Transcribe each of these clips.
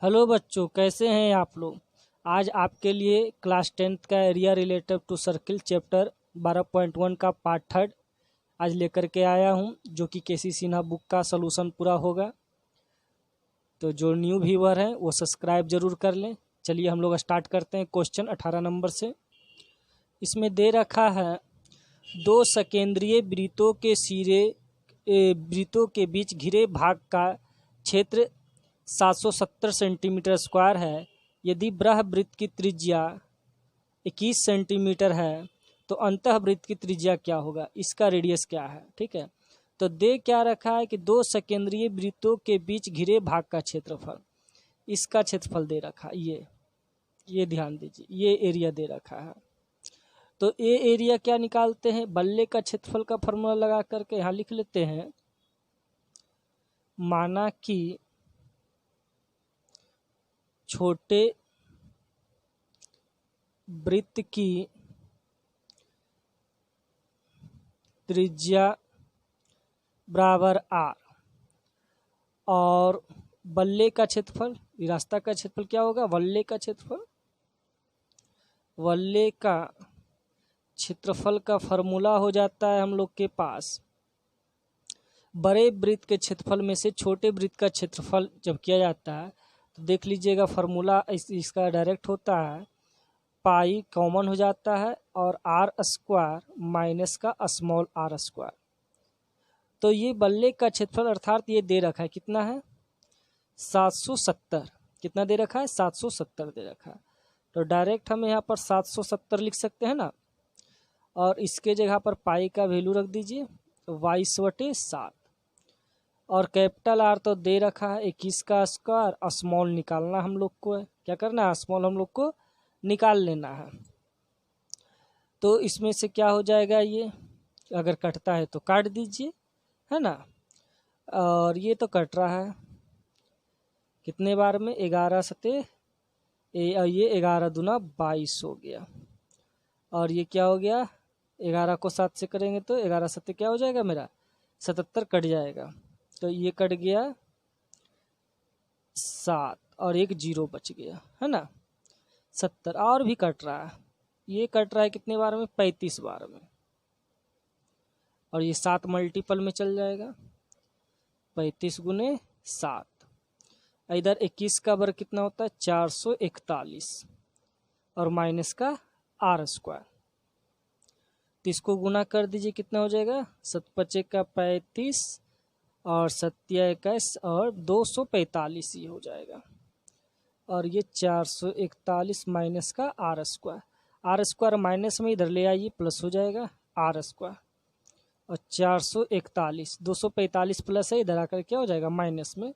Hello बच्चों, कैसे हैं आप लोग। आज आपके लिए क्लास 10th का area relative to circle chapter 12.1 का पार्ट 3 आज लेकर के आया हूं, जो कि केसी सिन्हा बुक का सलूशन पूरा होगा। तो जो न्यू व्यूअर हैं वो सब्सक्राइब जरूर कर लें। चलिए हम लोग स्टार्ट करते हैं क्वेश्चन 18 नंबर से। इसमें दे रखा है दो सकेंद्रीय वृत्तों के बीच घिरे भाग का क्षेत्र 770 सेंटीमीटर स्क्वायर है। यदि बृहवृत्त की त्रिज्या 21 सेंटीमीटर है तो अंतःवृत्त की त्रिज्या क्या होगा, इसका रेडियस क्या है। ठीक है, तो दे क्या रखा है कि दो सकेंद्रीय वृत्तों के बीच घिरे भाग का क्षेत्रफल, इसका क्षेत्रफल दे रखा है। ये ध्यान दीजिए, ये एरिया दे रखा है। तो ये एरिया क्या निकालते हैं, बल्ले का क्षेत्रफल का फॉर्मूला लगा करके यहाँ लिख लेते हैं। माना कि छोटे वृत्त की त्रिज्या बराबर r और बल्ले का क्षेत्रफल, रास्ता का क्षेत्रफल क्या होगा, वल्ले का क्षेत्रफल। वल्ले का क्षेत्रफल का फॉर्मूला हो जाता है हम लोग के पास बड़े वृत्त के क्षेत्रफल में से छोटे वृत्त का क्षेत्रफल जब किया जाता है तो देख लीजिएगा फॉर्मूला इसका डायरेक्ट होता है, पाई कॉमन हो जाता है और आर स्क्वायर माइनस का स्मॉल आर स्क्वायर। तो ये बल्ले का क्षेत्रफल अर्थात ये दे रखा है, कितना है 770। कितना दे रखा है 770 दे रखा है। तो डायरेक्ट हम यहाँ पर 770 लिख सकते हैं ना, और इसके जगह पर पाई का वैल्यू रख दीजिए 22/7 और कैपिटल आर तो दे रखा है 21 का स्क्वायर। स्मॉल निकालना हम लोग को है, क्या करना है, स्मॉल हम लोग को निकाल लेना है। तो इसमें से क्या हो जाएगा, ये अगर कटता है तो काट दीजिए, है ना। और ये तो कट रहा है कितने बार में, 11 सते ये 11 दूना 22 हो गया। और ये क्या हो गया, 11 को 7 से करेंगे तो 11 सते क्या हो जाएगा मेरा 77 कट जाएगा। तो ये कट गया 7 और एक 0 बच गया, है ना 70। और भी कट रहा है, ये कट रहा है कितने बार में 35 बार में, और ये 7 मल्टीपल में चल जाएगा 35 गुने 7। इधर 21 का वर्ग कितना होता है 441 और माइनस का आर स्क्वायर। तो इसको गुना कर दीजिए, कितना हो जाएगा 7×5 का 35 और 7×21 और 245 ये हो जाएगा। और ये 441 माइनस का आर स्क्वायर माइनस में इधर ले आइए प्लस हो जाएगा आर स्क्वायर। और 441 245 प्लस है, इधर आकर क्या हो जाएगा माइनस में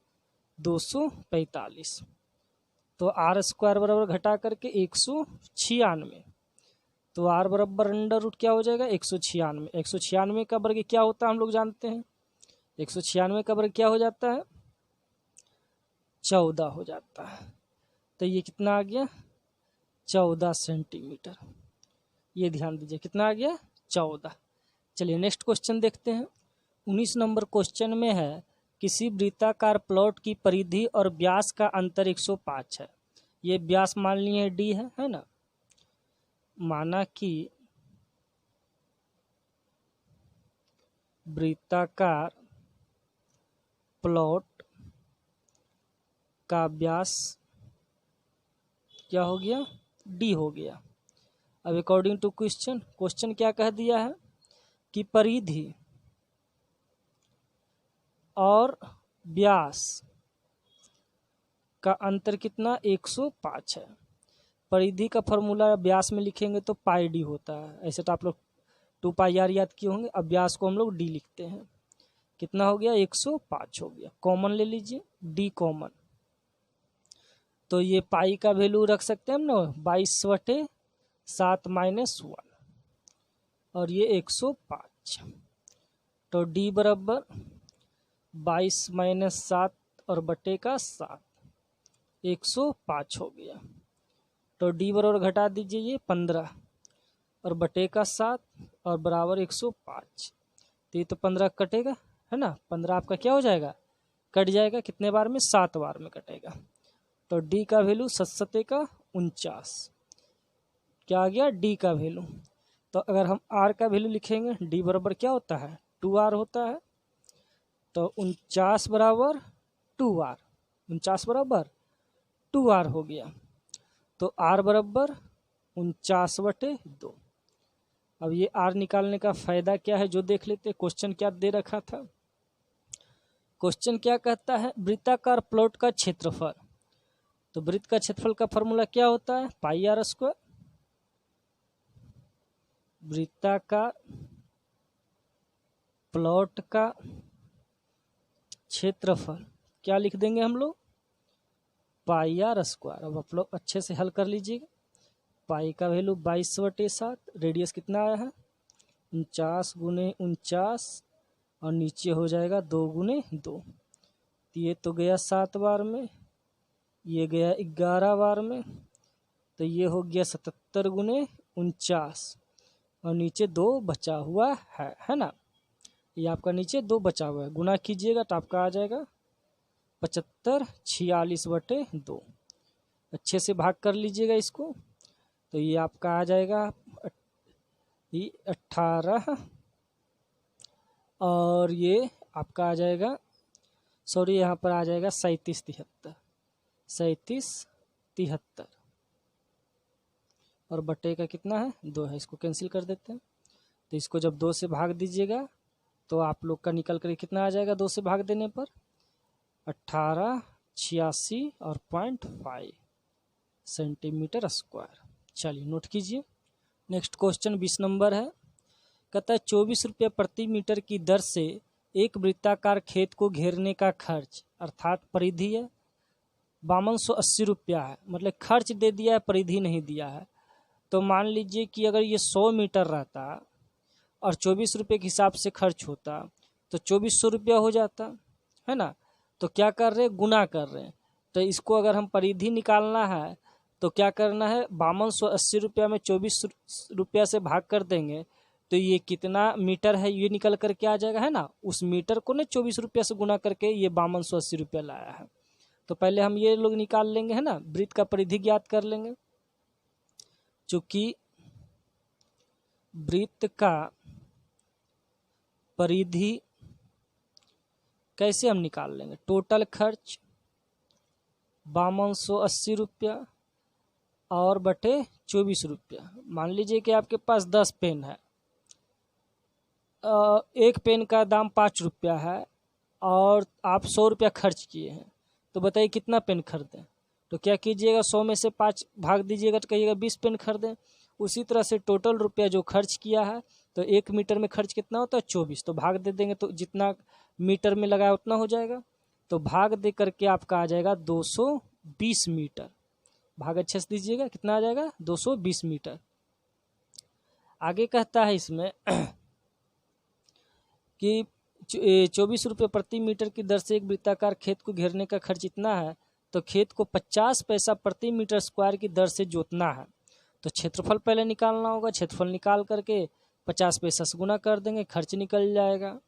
245। तो आर स्क्वायर बराबर घटा करके 196। तो आर बराबर अंडर रूट क्या हो जाएगा 196। 196 का वर्ग क्या होता है हम लोग जानते हैं, 196 का वर्ग क्या हो जाता है 14 हो जाता है। तो ये कितना आ गया 14 सेंटीमीटर। ये ध्यान दीजिए कितना आ गया 14। चलिए नेक्स्ट क्वेश्चन देखते हैं। 19 नंबर क्वेश्चन में है किसी वृत्ताकार प्लॉट की परिधि और व्यास का अंतर 105 है। ये व्यास मान लिए डी है ना। माना कि वृत्ताकार प्लॉट का व्यास क्या हो गया डी हो गया। अब अकॉर्डिंग टू क्वेश्चन क्या कह दिया है कि परिधि और व्यास का अंतर कितना 105 है। परिधि का फॉर्मूला व्यास में लिखेंगे तो पाई डी होता है, ऐसे तो आप लोग 2πr याद किए होंगे। अब व्यास को हम लोग डी लिखते हैं, कितना हो गया 105 हो गया। कॉमन ले लीजिए डी कॉमन, तो ये पाई का वैल्यू रख सकते हैं हम ना 22/7 माइनस 1 और ये 105। तो डी बराबर 22 माइनस 7 और बटे का 7 105 हो गया। तो डी बराबर घटा दीजिए ये 15 और बटे का 7 और बराबर 105। तो ये तो 15 कटेगा, है ना। 15 आपका क्या हो जाएगा कट जाएगा, कितने बार में 7 बार में कटेगा। तो डी का वैल्यू 7 का 49, क्या आ गया डी का वैल्यू। तो अगर हम आर का वैल्यू लिखेंगे, डी बराबर क्या होता है 2r होता है, तो 49 बराबर 2r, 49 बराबर 2r हो गया। तो r बराबर 49/2। अब ये r निकालने का फायदा क्या है जो देख लेते हैं। क्वेश्चन क्या दे रखा था, क्वेश्चन क्या कहता है, वृत्ताकार प्लॉट का क्षेत्रफल। तो वृत्त का क्षेत्रफल का फॉर्मूला क्या होता है πr²। वृत्ताकार प्लॉट का क्षेत्रफल क्या लिख देंगे हम लोग πr²। अब आप लोग अच्छे से हल कर लीजिएगा। पाई का वैल्यू 22/7, रेडियस कितना आया है 49 × 49, और नीचे हो जाएगा 2 × 2। ये तो गया 7 बार में, ये गया 11 बार में, तो ये हो गया 77 × 49, और नीचे 2 बचा हुआ है ना। ये आपका नीचे 2 बचा हुआ है, गुना कीजिएगा तो आपका आ जाएगा 75 46/2। अच्छे से भाग कर लीजिएगा इसको, तो ये आपका आ जाएगा 18, और ये आपका आ जाएगा, सॉरी यहाँ पर आ जाएगा 37 73, और बटे का कितना है 2 है, इसको कैंसिल कर देते हैं। तो इसको जब 2 से भाग दीजिएगा तो आप लोग का निकल कर कितना आ जाएगा 2 से भाग देने पर 18 86 और 0.5 सेंटीमीटर स्क्वायर। चलिए नोट कीजिए। नेक्स्ट क्वेश्चन 20 नंबर है, कहता है 24 रुपये प्रति मीटर की दर से एक वृत्ताकार खेत को घेरने का खर्च, अर्थात परिधि है 5280 रुपया है, मतलब खर्च दे दिया है परिधि नहीं दिया है। तो मान लीजिए कि अगर ये 100 मीटर रहता और 24 रुपये के हिसाब से खर्च होता तो 2400 रुपया हो जाता है ना। तो क्या कर रहे हैं गुना कर रहे हैं, तो इसको अगर हम परिधि निकालना है तो क्या करना है 5280 रुपया में 24 रुपया से भाग कर देंगे, तो ये कितना मीटर है ये निकल कर के आ जाएगा है ना। उस मीटर को ने 24 रुपया से गुना करके ये 5280 रुपया लाया है। तो पहले हम ये लोग निकाल लेंगे है ना, वृत्त का परिधि ज्ञात कर लेंगे। चूंकि वृत्त का परिधि कैसे हम निकाल लेंगे, टोटल खर्च 5280 रुपया और बटे 24 रुपया। मान लीजिए कि आपके पास 10 पेन है, एक पेन का दाम 5 रुपया है और आप 100 रुपया खर्च किए हैं, तो बताइए कितना पेन खरीदें। तो क्या कीजिएगा 100 में से 5 भाग दीजिएगा तो कहिएगा 20 पेन खरीदें। उसी तरह से टोटल रुपया जो खर्च किया है, तो 1 मीटर में खर्च कितना होता है 24, तो भाग दे देंगे तो जितना मीटर में लगाया उतना हो जाएगा। तो भाग दे करके आपका आ जाएगा 220 मीटर। भाग अच्छे से दीजिएगा, कितना आ जाएगा 220 मीटर। आगे कहता है इसमें कि 24 रुपये प्रति मीटर की दर से एक वृत्ताकार खेत को घेरने का खर्च इतना है, तो खेत को 50 पैसा प्रति मीटर स्क्वायर की दर से जोतना है। तो क्षेत्रफल पहले निकालना होगा, क्षेत्रफल निकाल करके 50 पैसा से गुना कर देंगे, खर्च निकल जाएगा।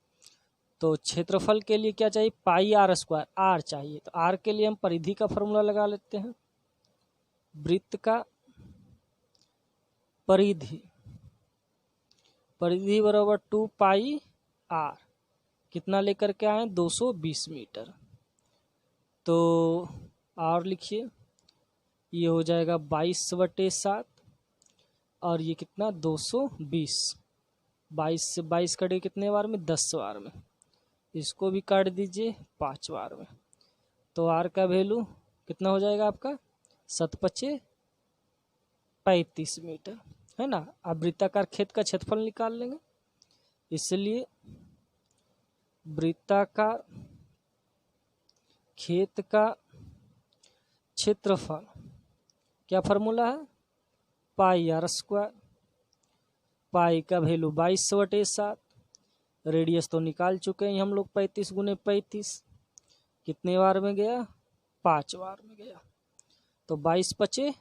तो क्षेत्रफल के लिए क्या चाहिए πr², आर चाहिए। तो आर के लिए हम परिधि का फॉर्मूला लगा लेते हैं। वृत्त का परिधि, परिधि बराबर 2πr, कितना लेकर के आए 220 मीटर। तो आर लिखिए, ये हो जाएगा 22/7 और ये कितना 220, 22 से 22 कटे कितने बार में 10 बार में, इसको भी काट दीजिए 5 बार में। तो आर का वैल्यू कितना हो जाएगा आपका 7×5 = 35 मीटर है ना। आप वृत्ताकार खेत का क्षेत्रफल निकाल लेंगे, इसलिए वृत्ताकार खेत का क्षेत्रफल क्या फॉर्मूला है πr²। पाई का वैल्यू 22/7, रेडियस तो निकाल चुके हैं हम लोग 35 × 35, कितने बार में गया 5 बार में गया। तो 22×5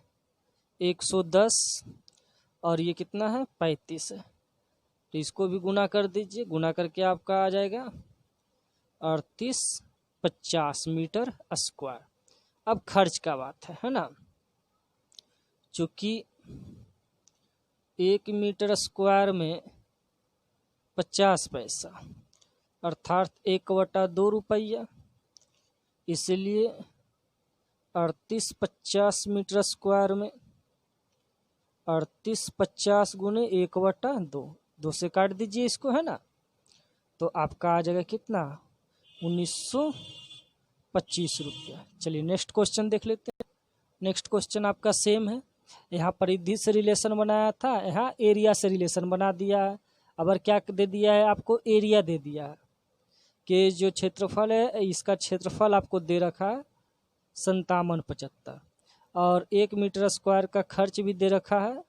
= 110 और ये कितना है 35 है। तो इसको भी गुना कर दीजिए, गुना करके आपका आ जाएगा 3850 मीटर स्क्वायर। अब खर्च का बात है ना। चूँकि 1 मीटर स्क्वायर में 50 पैसा अर्थात 1/2 रुपया, इसलिए 3850 मीटर स्क्वायर में 3850 गुने 1/2, 2 से काट दीजिए इसको, है ना। तो आपका आ जाएगा कितना, 1925 रुपया। चलिए नेक्स्ट क्वेश्चन देख लेते हैं। नेक्स्ट क्वेश्चन आपका सेम है। यहाँ परिधि से रिलेशन बनाया था, यहाँ एरिया से रिलेशन बना दिया है। अब क्या दे दिया है आपको, एरिया दे दिया है कि जो क्षेत्रफल है इसका क्षेत्रफल आपको दे रखा है 5775 और 1 मीटर स्क्वायर का खर्च भी दे रखा है।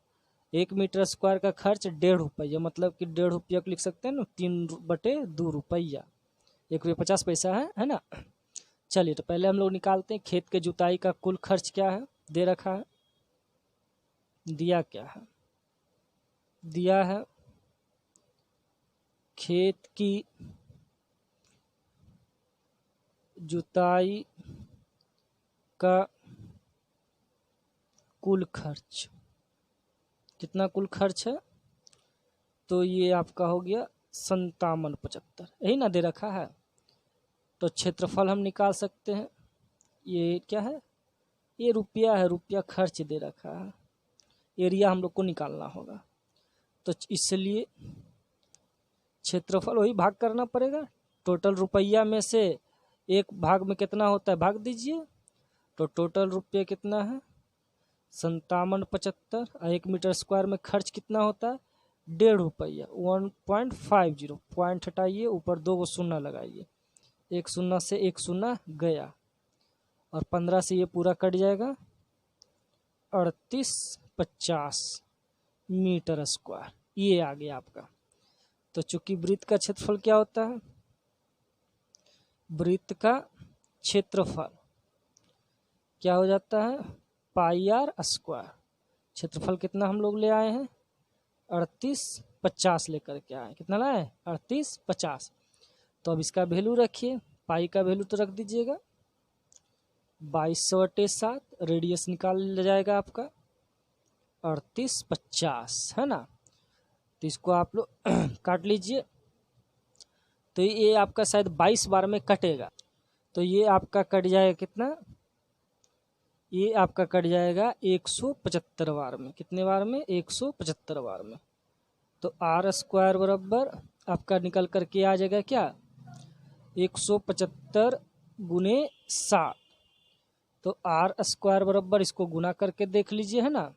1 मीटर स्क्वायर का खर्च 1.5 रुपया, मतलब कि 1.5 रुपया को लिख सकते हैं ना, 3/2 रुपया, 1 रुपया 50 पैसा है ना। चलिए तो पहले हम लोग निकालते हैं खेत के जुताई का कुल खर्च क्या है, दे रखा है, दिया क्या है, दिया है खेत की जुताई का कुल खर्च, कितना कुल खर्च है, तो ये आपका हो गया 5775, यही ना दे रखा है। तो क्षेत्रफल हम निकाल सकते हैं, ये क्या है, ये रुपया है, रुपया खर्च दे रखा है, एरिया हम लोग को निकालना होगा। तो इसलिए क्षेत्रफल वही भाग करना पड़ेगा, टोटल रुपया में से एक भाग में कितना होता है भाग दीजिए। तो टोटल रुपये कितना है 5775, 1 मीटर स्क्वायर में खर्च कितना होता है 1.5 रुपया, 1.50, पॉइंट हटाइए, ऊपर 2 शून्य लगाइए, 1 शून्य से 1 शून्य गया और 15 से ये पूरा कट जाएगा, 3850 मीटर स्क्वायर, ये आ गया आपका। तो चूंकि वृत्त का क्षेत्रफल क्या होता है, वृत्त का क्षेत्रफल क्या हो जाता है πr स्क्वायर। क्षेत्रफल कितना हम लोग ले आए हैं 3850 लेकर के आए, कितना लाए 3850। तो अब इसका वैल्यू रखिए, पाई का वैल्यू तो रख दीजिएगा 22/7, रेडियस निकाल जाएगा आपका 3850, है ना। तो इसको आप लोग काट लीजिए, तो ये आपका शायद 22 बार में कटेगा, तो ये आपका कट जाएगा कितना, ये आपका कट जाएगा 175 बार में, कितने बार में 175 बार में। तो r स्क्वायर बराबर आपका निकल करके आ जाएगा क्या 175 गुने 7। तो r स्क्वायर बराबर इसको गुना करके देख लीजिए, है ना,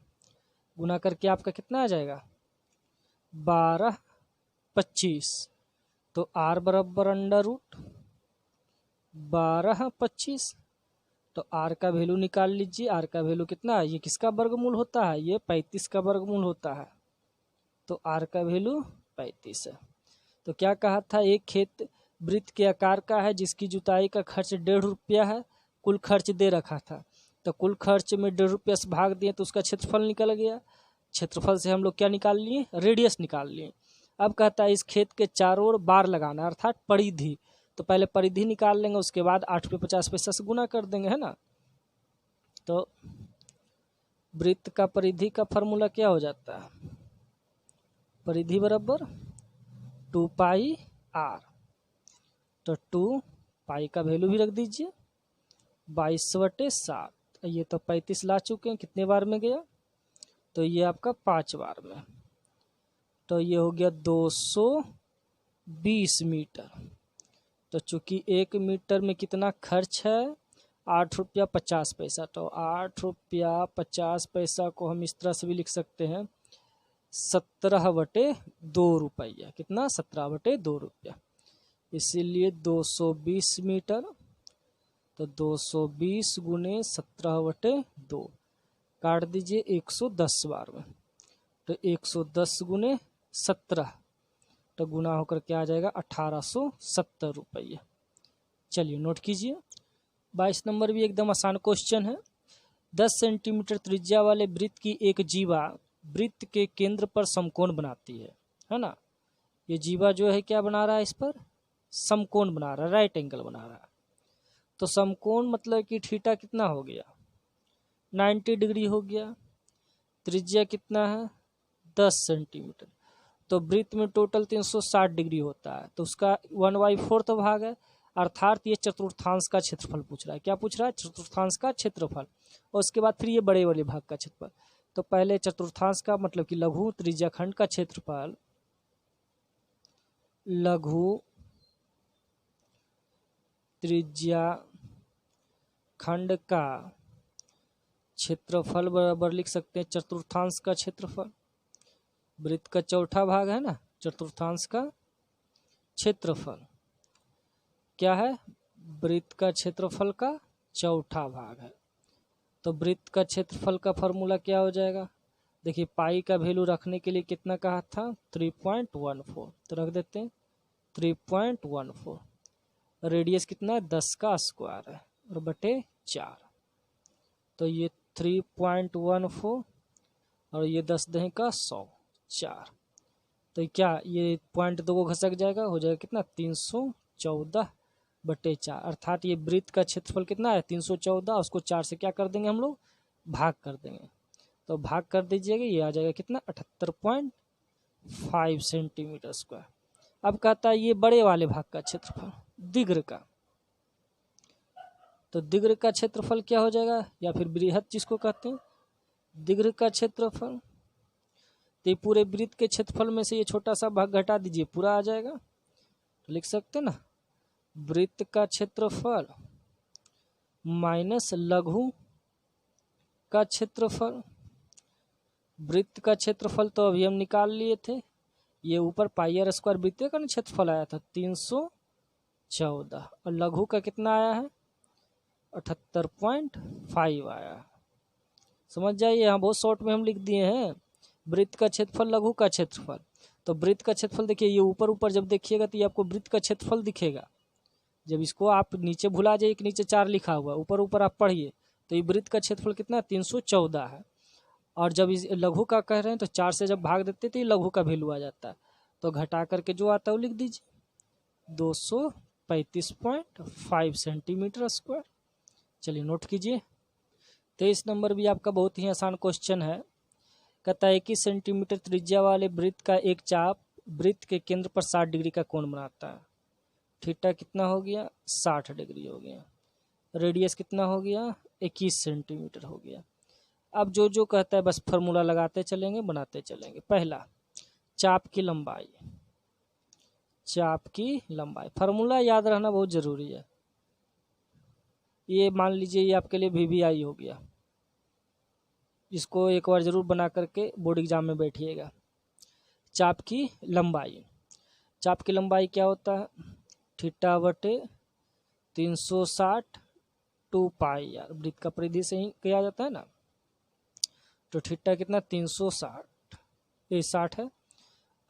गुना करके आपका कितना आ जाएगा 1225। तो r बराबर √1225। तो r का वैल्यू निकाल लीजिए, r का वैल्यू कितना है, ये किसका वर्गमूल होता है, ये 35 का वर्गमूल होता है। तो r का वैल्यू 35 है। तो क्या कहा था, एक खेत वृत्त के आकार का है जिसकी जुताई का खर्च 1.5 रुपया है, कुल खर्च दे रखा था। तो कुल खर्च में 1.5 रुपया से भाग दिए तो उसका क्षेत्रफल निकल गया। क्षेत्रफल से हम लोग क्या निकाल लिए, रेडियस निकाल लिए। अब कहता है इस खेत के चारों ओर बार लगाना, अर्थात परिधि। तो पहले परिधि निकाल लेंगे, उसके बाद 8 रुपये 50 पैसा से गुना कर देंगे, है ना। तो वृत्त का परिधि का फॉर्मूला क्या हो जाता है, परिधि बराबर 2πr। तो 2π का वैल्यू भी रख दीजिए 22/7, ये तो 35 ला चुके हैं, कितने बार में गया, तो ये आपका 5 बार में। तो ये हो गया 220 मीटर। तो चूंकि 1 मीटर में कितना खर्च है 8 रुपया 50 पैसा, तो 8 रुपया 50 पैसा को हम इस तरह से भी लिख सकते हैं 17/2 रुपया, कितना 17/2 रुपया, इसीलिए 220 मीटर। तो 220 गुने 17/2 काट दीजिए 110 बार में, तो 110 गुने 17 तो गुना होकर के आ जाएगा 1870 रुपये। चलिए नोट कीजिए। 22 नंबर भी एकदम आसान क्वेश्चन है। 10 सेंटीमीटर त्रिज्या वाले वृत्त की एक जीवा वृत्त के केंद्र पर समकोण बनाती है ना। ये जीवा जो है क्या बना रहा है, इस पर समकोण बना रहा है, राइट एंगल बना रहा है। तो समकोण मतलब कि थीटा कितना हो गया 90 डिग्री हो गया। त्रिज्या कितना है 10 सेंटीमीटर। तो वृत्त में टोटल 360 डिग्री होता है, तो उसका 1/4 भाग है, अर्थात ये चतुर्थांश का क्षेत्रफल पूछ रहा है। क्या पूछ रहा है चतुर्थांश का क्षेत्रफल। और उसके बाद फिर ये बड़े वाले भाग का क्षेत्रफल। तो पहले चतुर्थांश का मतलब कि लघु त्रिज्या खंड का क्षेत्रफल, लघु त्रिज्या खंड का क्षेत्रफल बराबर लिख सकते हैं चतुर्थांश का क्षेत्रफल। वृत्त का चौथा भाग है ना, चतुर्थांश का क्षेत्रफल क्या है, वृत्त का क्षेत्रफल का चौथा भाग है। तो वृत्त का क्षेत्रफल का फॉर्मूला क्या हो जाएगा, देखिए पाई का वैल्यू रखने के लिए कितना कहा था 3.14, तो रख देते हैं 3.14। रेडियस कितना है 10 का स्क्वायर है और बटे 4, तो ये 3.14 और ये 10 दही का 100 4, तो क्या ये पॉइंट दो को घसक जाएगा, हो जाएगा कितना 314/4, अर्थात ये वृत्त का क्षेत्रफल कितना है 314, उसको 4 से क्या कर देंगे हम लोग भाग कर देंगे। तो भाग कर दीजिएगा, ये आ जाएगा कितना 78.5 सेंटीमीटर स्क्वायर। अब कहता है ये बड़े वाले भाग का क्षेत्रफल दीर्घ का, तो दीर्घ का क्षेत्रफल क्या हो जाएगा, या फिर बृहद जिसको कहते हैं दीर्घ का क्षेत्रफल। तो ये पूरे वृत्त के क्षेत्रफल में से ये छोटा सा भाग घटा दीजिए, पूरा आ जाएगा। तो लिख सकते हैं ना वृत्त का क्षेत्रफल माइनस लघु का क्षेत्रफल। वृत्त का क्षेत्रफल तो अभी हम निकाल लिए थे, ये ऊपर पाई आर स्क्वायर वृत्त का क्षेत्रफल आया था 314, और लघु का कितना आया है 78.5 आया। समझ जाइए, यहाँ बहुत शॉर्ट में हम लिख दिए हैं वृत्त का क्षेत्रफल लघु का क्षेत्रफल। तो वृत्त का क्षेत्रफल देखिए ये ऊपर ऊपर जब देखिएगा तो ये आपको वृत्त का क्षेत्रफल दिखेगा। जब इसको आप नीचे भुला जाइए कि नीचे 4 लिखा हुआ, ऊपर ऊपर आप पढ़िए, तो ये वृत्त का क्षेत्रफल कितना 314 है। और जब इस लघु का कह रहे हैं तो 4 से जब भाग देते तो ये लघु का वैल्यू आ जाता है। तो घटा करके जो आता है वो लिख दीजिए 235.5 सेंटीमीटर स्क्वायर। चलिए नोट कीजिए। 23 नंबर भी आपका बहुत ही आसान क्वेश्चन है। कहता है 21 सेंटीमीटर त्रिज्या वाले वृत्त का एक चाप वृत्त के केंद्र पर 60 डिग्री का कोण बनाता है। थीटा कितना हो गया 60 डिग्री हो गया। रेडियस कितना हो गया 21 सेंटीमीटर हो गया। अब जो जो कहता है बस फॉर्मूला लगाते चलेंगे बनाते चलेंगे। पहला चाप की लंबाई, चाप की लंबाई फार्मूला याद रहना बहुत ज़रूरी है। ये मान लीजिए ये आपके लिए VVI हो गया, इसको एक बार ज़रूर बना करके बोर्ड एग्जाम में बैठिएगा। चाप की लंबाई, चाप की लंबाई क्या होता है थीटा बटे 360 2 पाई आर, वृत्त का परिधि से ही किया जाता है ना। तो थीटा कितना 360 है,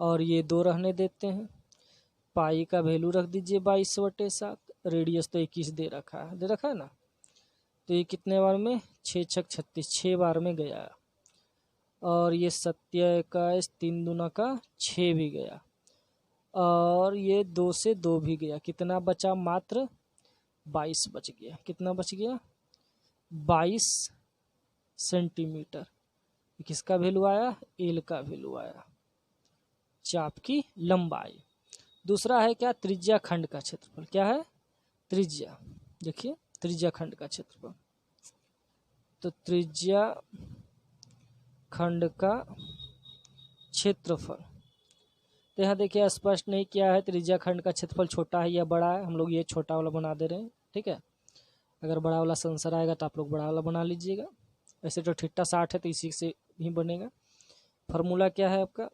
और ये 2 रहने देते हैं। पाई का वैल्यू रख दीजिए 22/7, रेडियस तो 21 दे रखा है ना। तो ये कितने बार में 6 छक 36, 6 बार में गया। और ये 27 3 दूना का 6 भी गया, और ये 2 से 2 भी गया। कितना बचा मात्र 22 बच गया। कितना बच गया 22 सेंटीमीटर। किसका वैल्यू आया एल का वैल्यू आया, चाप की लंबाई। दूसरा है क्या त्रिज्या खंड का क्षेत्रफल। क्या है त्रिज्या, देखिए त्रिज्या खंड का क्षेत्रफल। तो त्रिज्या खंड का क्षेत्रफल, तो यहाँ देखिए स्पष्ट नहीं किया है त्रिज्या खंड का क्षेत्रफल छोटा है या बड़ा है। हम लोग ये छोटा वाला बना दे रहे हैं, ठीक है। अगर बड़ा वाला आंसर आएगा तो आप लोग बड़ा वाला बना लीजिएगा। वैसे तो थीटा 60 है तो इसी से ही बनेगा। फार्मूला क्या है आपका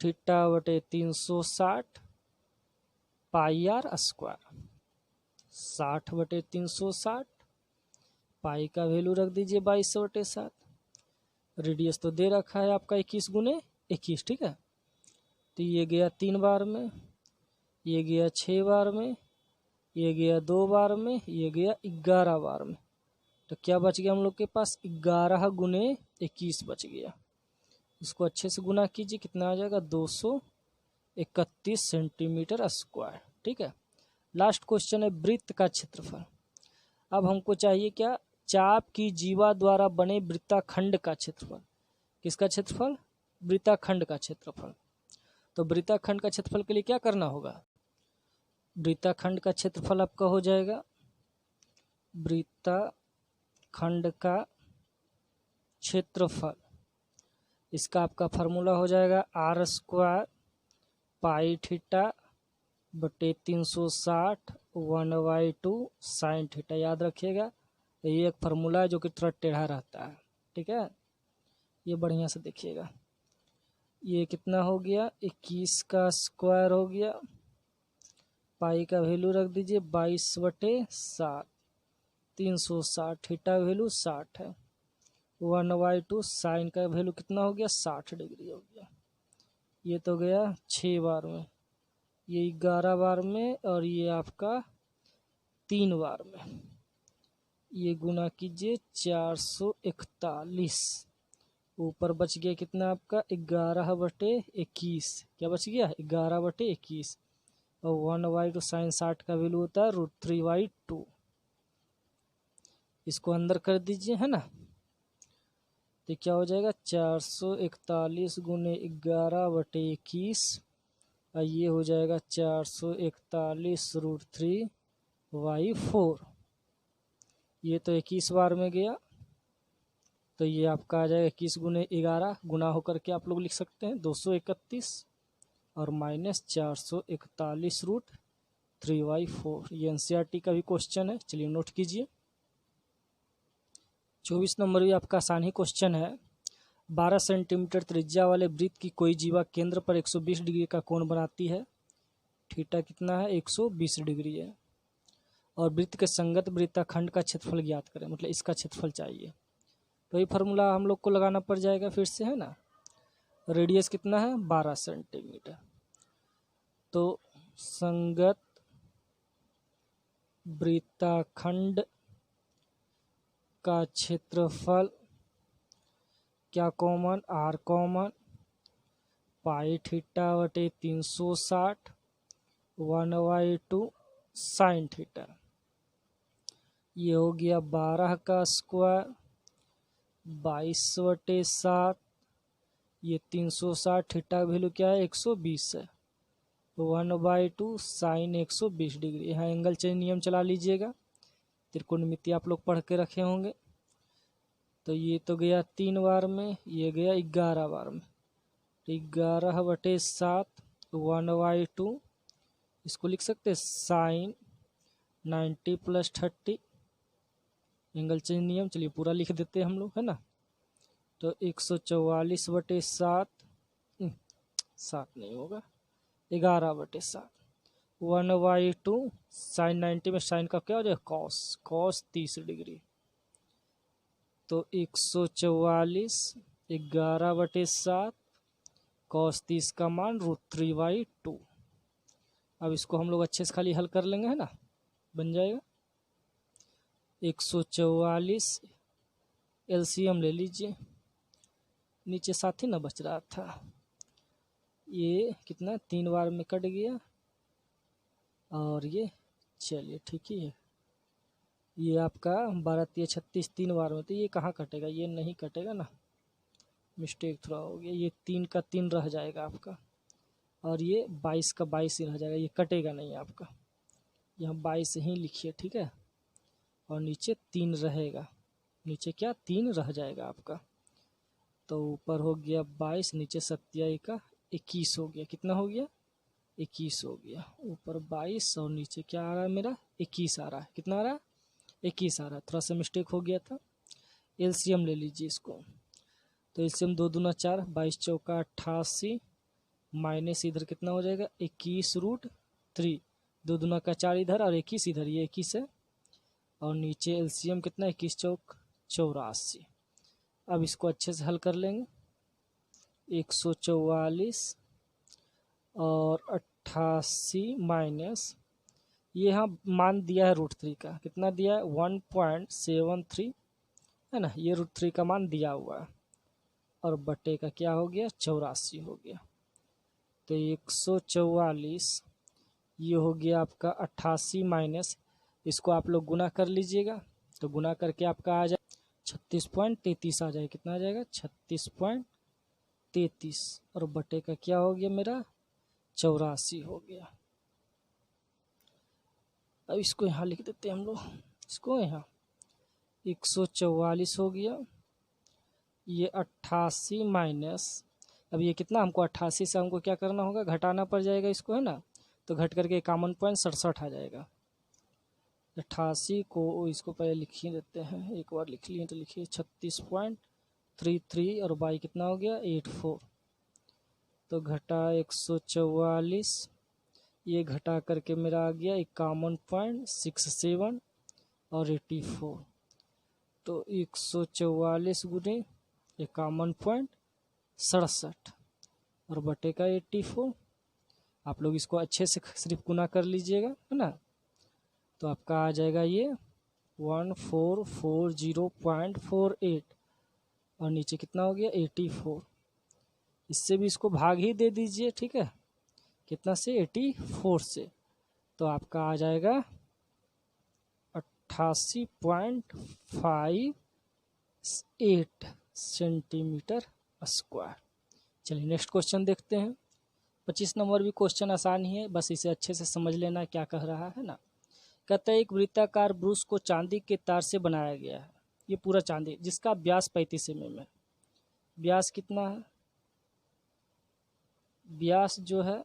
थीटा बटे 360 पाई आर स्क्वायर। 60 बटे 360, पाई का वैल्यू रख दीजिए 22/7। रेडियस तो दे रखा है आपका 21 × 21, ठीक है। तो ये गया 3 बार में, ये गया 6 बार में, ये गया 2 बार में, ये गया 11 बार में। तो क्या बच गया हम लोग के पास 11 × 21 बच गया। इसको अच्छे से गुना कीजिए, कितना आ जाएगा 231 सेंटीमीटर स्क्वायर, ठीक है। लास्ट क्वेश्चन है वृत्त का क्षेत्रफल। अब हमको चाहिए क्या, चाप की जीवा द्वारा बने वृत्ताखंड का क्षेत्रफल। किसका क्षेत्रफल, वृत्ताखंड का क्षेत्रफल। तो वृत्ताखंड का क्षेत्रफल के लिए क्या करना होगा, वृत्ताखंड का क्षेत्रफल आपका हो जाएगा, वृत्ताखंड का क्षेत्रफल, इसका आपका फार्मूला हो जाएगा r² पाई थीटा बटे 360 1/2 साइन थीटा। याद रखिएगा, ये एक फार्मूला है जो कि थोड़ा टेढ़ा रहता है, ठीक है। ये बढ़िया से देखिएगा, ये कितना हो गया, 21 का स्क्वायर हो गया, पाई का वैल्यू रख दीजिए 22/7, 360, थीटा वैल्यू 60 है, 1/2 साइन का वैल्यू कितना हो गया, 60 डिग्री हो गया। ये तो गया 6 बार में, ये 11 बार में, और ये आपका 3 बार में। ये गुना कीजिए 441, ऊपर बच गया कितना आपका 11/21, क्या बच गया 11/21, और 1/2 साइन 60 का वैल्यू होता है √3/2। इसको अंदर कर दीजिए, है ना, तो क्या हो जाएगा 441 गुने 11/21, और ये हो जाएगा 441 √3/4। ये तो 21 बार में गया, तो ये आपका आ जाएगा 21 गुने 11, गुना होकर के आप लोग लिख सकते हैं 231 और माइनस 441 √3/4। ये एनसीईआरटी का भी क्वेश्चन है, चलिए नोट कीजिए। 24 नंबर भी आपका आसान ही क्वेश्चन है। 12 सेंटीमीटर त्रिज्या वाले वृत्त की कोई जीवा केंद्र पर 120 डिग्री का कोण बनाती है। थीटा कितना है, 120 डिग्री है। और वृत्त के संगत वृत्ताखंड का क्षेत्रफल ज्ञात करें, मतलब इसका क्षेत्रफल चाहिए। तो ये फार्मूला हम लोग को लगाना पड़ जाएगा फिर से, है ना। रेडियस कितना है, 12 सेंटीमीटर। तो संगत वृत्ताखंड का क्षेत्रफल, क्या कॉमन, r कॉमन, पाई थीटा बटे 360 1/2 साइन थीटा। ये हो गया 12 का स्क्वायर 22/7, ये 360, थीटा वैल्यू क्या है 120 है, 1/2 साइन 120 डिग्री। यहाँ एंगल चेंज नियम चला लीजिएगा, त्रिकोणमिति आप लोग पढ़ के रखे होंगे। तो ये तो गया 3 बार में, ये गया 11 बार में, तो 11/7 1/2, इसको लिख सकते हैं साइन 90 + 30, एंगल चेंज नियम, चलिए पूरा लिख देते हैं हम लोग, है ना। तो 144/7, 7 नहीं होगा, 11/7, 1/2 साइन 90 में साइन का क्या हो जाएगा कॉस, कॉस 30 डिग्री। तो 144 11/7 कॉस 30 का मान √3/2। अब इसको हम लोग अच्छे से खाली हल कर लेंगे, है ना, बन जाएगा 144, एलसीएम ले लीजिए, नीचे साथ ही ना बच रहा था, ये कितना 3 बार में कट गया, और ये चलिए ठीक ही है, ये आपका 12 × 36 3 बार में, तो ये कहाँ कटेगा, ये नहीं कटेगा ना, मिस्टेक थोड़ा हो गया, ये 3 का 3 रह जाएगा आपका, और ये 22 का 22 ही रह जाएगा, ये कटेगा नहीं आपका, यहाँ 22 ही लिखिए, ठीक है, और नीचे 3 रहेगा, नीचे क्या 3 रह जाएगा आपका। तो ऊपर हो गया 22, नीचे 7 का 21 हो गया, कितना हो गया 21 हो गया, ऊपर 22 और नीचे क्या आ रहा है मेरा 21 आ रहा है, कितना आ रहा है 21 आ रहा है, थोड़ा सा मिस्टेक हो गया था। एलसीएम ले लीजिए इसको, तो एलसीएम 2 दूना 4, 22 चौका 88, माइनस इधर कितना हो जाएगा 21 √3, 2 दूना का 4 इधर और 21 इधर, ये 21 है, और नीचे एलसीएम कितना 21 चौक 84। अब इसको अच्छे से हल कर लेंगे, 144 और 88 माइनस, ये यहाँ मान दिया है √3 का, कितना दिया है 1.73, है ना, ये √3 का मान दिया हुआ है, और बटे का क्या हो गया 84 हो गया। तो 144 ये हो गया आपका 88 माइनस, इसको आप लोग गुना कर लीजिएगा, तो गुना करके आपका आ जाए 36.33 आ जाएगा। कितना आ जाएगा? 36.33, और बटे का क्या हो गया मेरा? 84 हो गया। अब इसको यहाँ लिख देते हैं हम लोग, इसको यहाँ 144 हो गया। ये 88 माइनस, अब ये कितना, हमको 88 से हमको क्या करना होगा? घटाना पड़ जाएगा इसको, है ना, तो घट करके 51.67 आ जाएगा। 88 को इसको पहले लिख ही देते हैं, एक बार लिख लिए तो लिखिए 36.33, और बाई कितना हो गया? 84, तो घटा 144, ये घटा करके मेरा आ गया 51.67 और 84, तो 144 गुने 51.67 और बटे का 84। आप लोग इसको अच्छे से सिर्फ गुना कर लीजिएगा, है ना, तो आपका आ जाएगा ये 1440.48, और नीचे कितना हो गया? 84। इससे भी इसको भाग ही दे दीजिए, ठीक है, कितना से? 84 से, तो आपका आ जाएगा 88.58 सेंटीमीटर स्क्वायर। चलिए नेक्स्ट क्वेश्चन देखते हैं। 25 नंबर भी क्वेश्चन आसान ही है, बस इसे अच्छे से समझ लेना क्या कह रहा है ना। कहता है एक वृत्ताकार ब्रूस को चांदी के तार से बनाया गया है, ये पूरा चांदी, जिसका व्यास 35 mm है। व्यास कितना है? व्यास जो है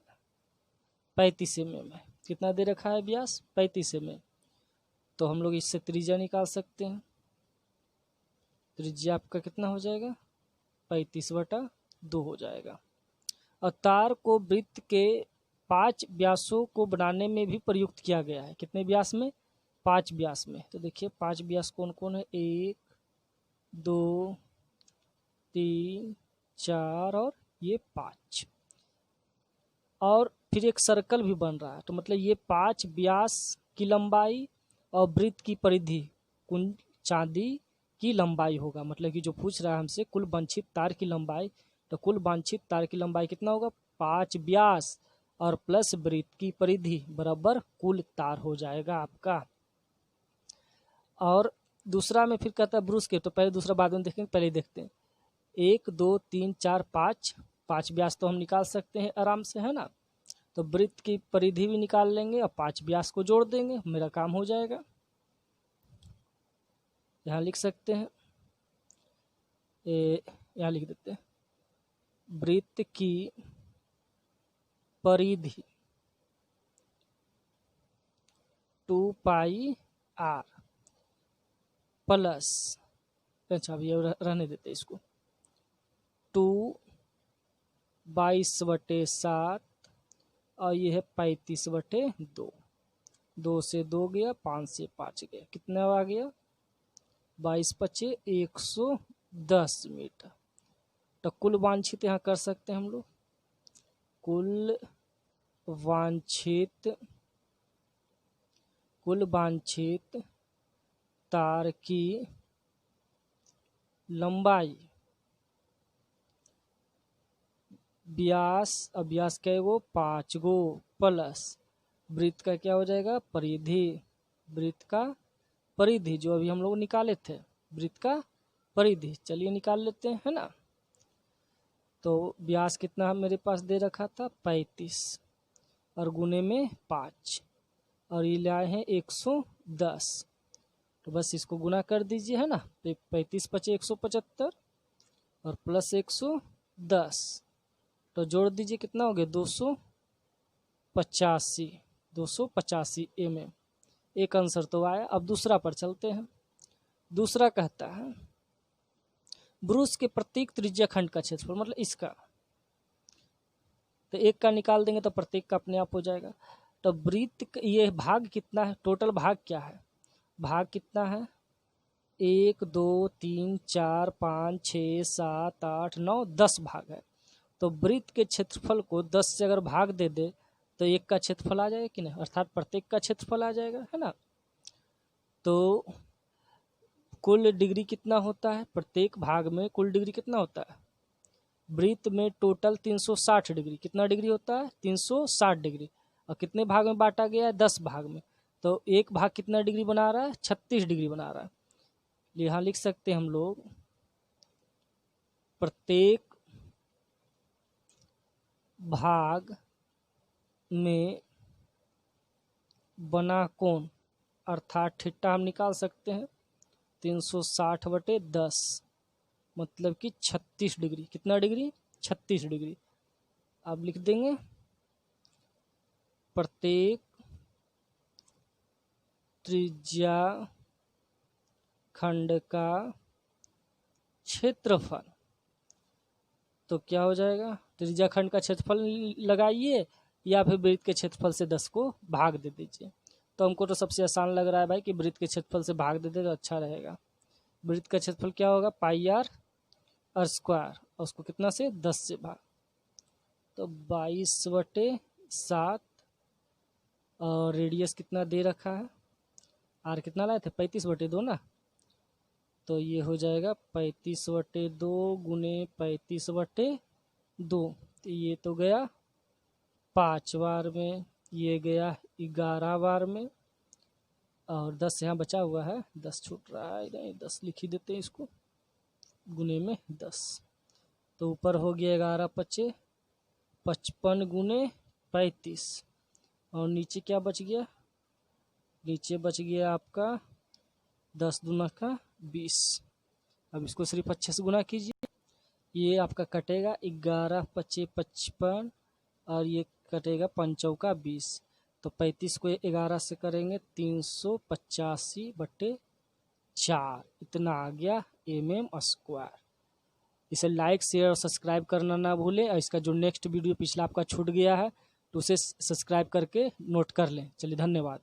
35 mm है। कितना दे रखा है व्यास? 35 mm। तो हम लोग इससे त्रिज्या निकाल सकते हैं। त्रिज्या आपका कितना हो जाएगा? 35/2 हो जाएगा। और तार को वृत्त के 5 व्यासों को बनाने में भी प्रयुक्त किया गया है। कितने व्यास में? 5 व्यास में। तो देखिए 5 व्यास कौन कौन है? 1 2 3 4 और ये 5, और फिर एक सर्कल भी बन रहा है। तो मतलब ये 5 व्यास की लंबाई और वृत्त की परिधि कुल चांदी की लंबाई होगा। मतलब कि जो पूछ रहा है हमसे कुल वांछित तार की लंबाई, तो कुल वांछित तार की लंबाई कितना होगा? 5 व्यास और प्लस वृत्त की परिधि बराबर कुल तार हो जाएगा आपका। और दूसरा में फिर कहता है ब्रूस के, तो पहले दूसरा बाद में देखेंगे, पहले देखते हैं। 1 2 3 4 5 व्यास तो हम निकाल सकते हैं आराम से, है ना। तो वृत्त की परिधि भी निकाल लेंगे और 5 व्यास को जोड़ देंगे, मेरा काम हो जाएगा। यहाँ लिख सकते हैं, यहाँ लिख देते हैं, वृत्त की परिधि 2πr प्लस, अच्छा अब ये रहने देते इसको, 2/22/7 और ये है 35/2। 2 से 2 गया, 5 से 5 गया, कितना आ गया? 22×5 110 मीटर। तो कुल वांछित यहाँ कर सकते हैं हम लोग, कुल वांछित तार की लंबाई, व्यास, अब व्यास क्या है वो? 5 गो, प्लस वृत्त का क्या हो जाएगा? परिधि, वृत्त का परिधि जो अभी हम लोग निकाले थे, वृत्त का परिधि, चलिए निकाल लेते हैं, है ना। तो व्यास कितना मेरे पास दे रखा था? 35 और गुने में 5, और ये लाए हैं 110, तो बस इसको गुना कर दीजिए, है ना। 35×5 175 और प्लस 110, तो जोड़ दीजिए, कितना हो गया? 285 mm। एक आंसर तो आया। अब दूसरा पर चलते हैं। दूसरा कहता है ब्रूस के प्रत्येक त्रिज्या खंड का क्षेत्रफल, मतलब इसका, तो एक का निकाल देंगे तो प्रत्येक का अपने आप हो जाएगा। तो वृत्त ये भाग कितना है? टोटल भाग क्या है? भाग कितना है? 1 2 3 4 5 6 7 8 9 10 भाग है। तो वृत्त के क्षेत्रफल को 10 से अगर भाग दे दे तो एक का क्षेत्रफल आ जाएगा कि नहीं, अर्थात प्रत्येक का क्षेत्रफल आ जाएगा, है ना। तो कुल डिग्री कितना होता है? प्रत्येक भाग में कुल डिग्री कितना होता है? वृत्त में टोटल 360 डिग्री, कितना डिग्री होता है? 360 डिग्री। और कितने भाग में बांटा गया है, 10 भाग में। तो एक भाग कितना डिग्री बना रहा है, 36 डिग्री बना रहा है। यहाँ लिख सकते हैं हम लोग, प्रत्येक भाग में बना कोण अर्थात थीटा हम निकाल सकते हैं 360/10, मतलब कि 36 डिग्री। कितना डिग्री, 36 डिग्री। अब लिख देंगे प्रत्येक त्रिज्या खंड का क्षेत्रफल, तो क्या हो जाएगा, त्रिज्या खंड का क्षेत्रफल लगाइए या फिर वृत्त के क्षेत्रफल से 10 को भाग दे दीजिए। तो हमको तो सबसे आसान लग रहा है भाई कि वृत्त के क्षेत्रफल से भाग दे दे तो अच्छा रहेगा। वृत्त का क्षेत्रफल क्या होगा, πr² और उसको कितना से 10 से भाग, तो 22/7 और रेडियस कितना दे रखा है, आर कितना लाए थे 35/2 ना, तो ये हो जाएगा 35/2 गुने 35/2, तो ये तो गया 5 बार में, ये गया 11 बार में, और 10 यहाँ बचा हुआ है, 10 छूट रहा है, नहीं 10 लिख ही देते हैं इसको, गुने में 10, तो ऊपर हो गया 11×5 = 55 गुने 35, और नीचे क्या बच गया, नीचे बच गया आपका 10 दूना का 20। अब इसको सिर्फ अच्छे से गुना कीजिए, ये आपका कटेगा 11×5 = 55 और ये कटेगा 5×4 = 20, तो 35 को 11 से करेंगे 385/4, इतना आ गया mm²। इसे लाइक शेयर और सब्सक्राइब करना ना भूलें, और इसका जो नेक्स्ट वीडियो पिछला आपका छूट गया है तो उसे सब्सक्राइब करके नोट कर लें। चलिए धन्यवाद।